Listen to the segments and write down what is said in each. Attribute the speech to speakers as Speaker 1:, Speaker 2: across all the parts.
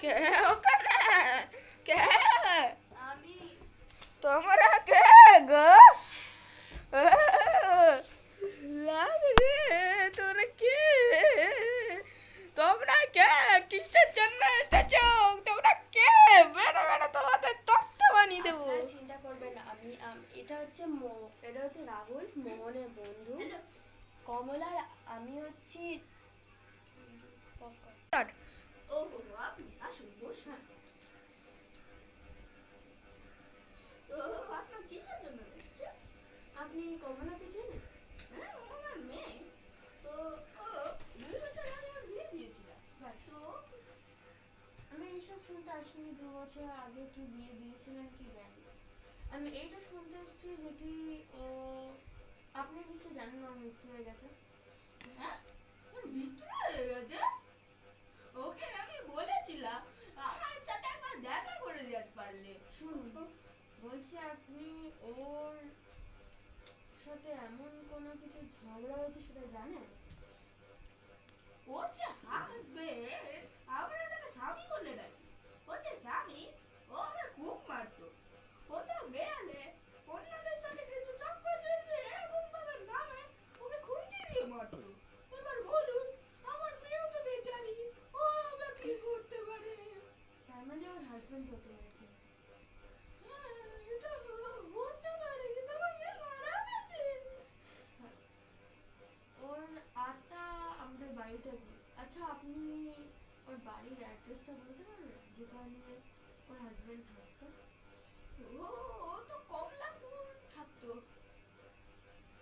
Speaker 1: কে ওখানে? কে?
Speaker 2: আমি
Speaker 1: তোমরা কে গো? লাগবে তোরা কে? তোমরা কে? কিসের জন্য এসেছো? তোমরা কে? বেড়ে বেড়ে তোমাদের তক্ত বানিয়ে দেবো।
Speaker 2: আপনারা চিন্তা করবেন না। এটা হচ্ছে রাহুল, মোহনের বন্ধু। কমলার আমি হচ্ছি
Speaker 1: ও আপনি আসুন বসুন। তো আপনার কিসের জন্য এসেছেন?
Speaker 2: আপনি কমলাকে চেনেন?
Speaker 1: হ্যাঁ, ও আমার মেয়ে। তো ও 2 বছর আগে আমি বিয়ে দিয়েছিলাম। তো
Speaker 2: আমি এইসব শুনতে আসিনি। 2 বছর আগে কি বিয়ে দিয়েছিলেন কি জানি না। আমি এইটা শুনতে এসেছি যে কি ও আপনি নিশ্চয়ই জানেন ওর মৃত্যু হয়ে গেছে।
Speaker 1: হ্যাঁ, ওর মৃত্যু হয়ে গেছে। ওকে আমি বলেছিলাম আমার সাথে একবার দেখা করে দিতে পারলে।
Speaker 2: শুনুন, বলছি আপনি ওর সাথে এমন কোনো কিছু ঝগড়া হয়েছে সেটা জানেন?
Speaker 1: ওর যে হাজবেন্ড, আমরা ওটাকে স্বামী বলে ডাকি। ও যে স্বামী, ও আমার খুব মারতো। ও তো বেড়ালে অন্যদের সাথে কিছু চক্কর চললে এরকম ভাবে নামে ওকে খুন্তি দিয়ে মারতো। এবার বলুন, আমার মেয়েও তো বেচারি, ও আবার কি করতে পারে?
Speaker 2: তার মানে ওর হাজবেন্ড ওকে মেরেছে।
Speaker 1: হ্যাঁ, এটা হতে পারে, কিন্তু আমার মেয়ে মারা গেছে।
Speaker 2: ওর আত্মা আমাদের বাড়িতে ঘুরে। আচ্ছা, আপনি ওর বাড়ির অ্যাড্রেসটা বলতে পারবেন যেখানে ওর হাজবেন্ড থাকতো?
Speaker 1: ও ও তো কমলাপুর থাকতো,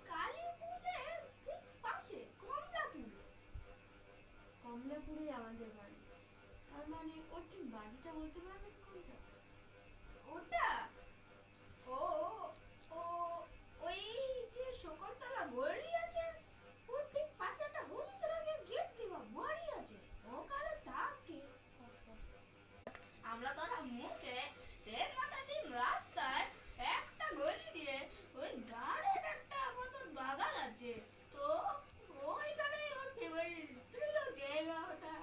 Speaker 1: কালীপুরের ঠিক পাশে কমলাপুরে।
Speaker 2: কমলাপুরেই আমাদের বাড়ি। তার মানে ওর ঠিক বাড়িটা বলতে পারবেন কোনটা?
Speaker 1: ওটা ও ও ওই যে শকুন্তলা গড়ি আছে, ওর ঠিক পাশে একটা হলুদ রঙের গেট দেওয়া বাড়ি আছে, ওখানে থাকে। আমরা তো না মুখে ট্রেন মাথা দিন রাস্তায় একটা গলি দিয়ে ওই গার্ডেন একটা মতন বাগান আছে। তো ওইখানে ওর ফেভারিট প্রিয় জায়গা ওটা।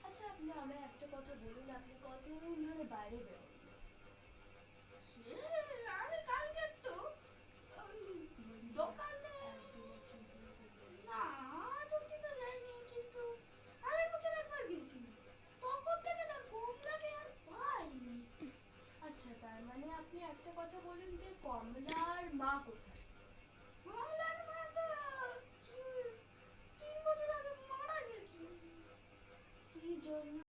Speaker 2: আচ্ছা, আপনি আমায় একটা কথা বলুন, আপনি কতদিন ধরে বাইরে বেরোন?
Speaker 1: সে আমি কালকে একটু ওই দোকানে,
Speaker 2: 1-2 বছর ধরে তো বেরোন।
Speaker 1: না আজকে তো যাইনি, কিন্তু আগের বছর একবার গেছি, তখন থেকে না কমলাকে আর পাইনি।
Speaker 2: আচ্ছা, তার মানে আপনি একটা কথা বলুন যে কমলার মা কোথায়?
Speaker 1: কমলার মা তো 3 বছর আগে মারা গেছে।
Speaker 2: কি জন্য?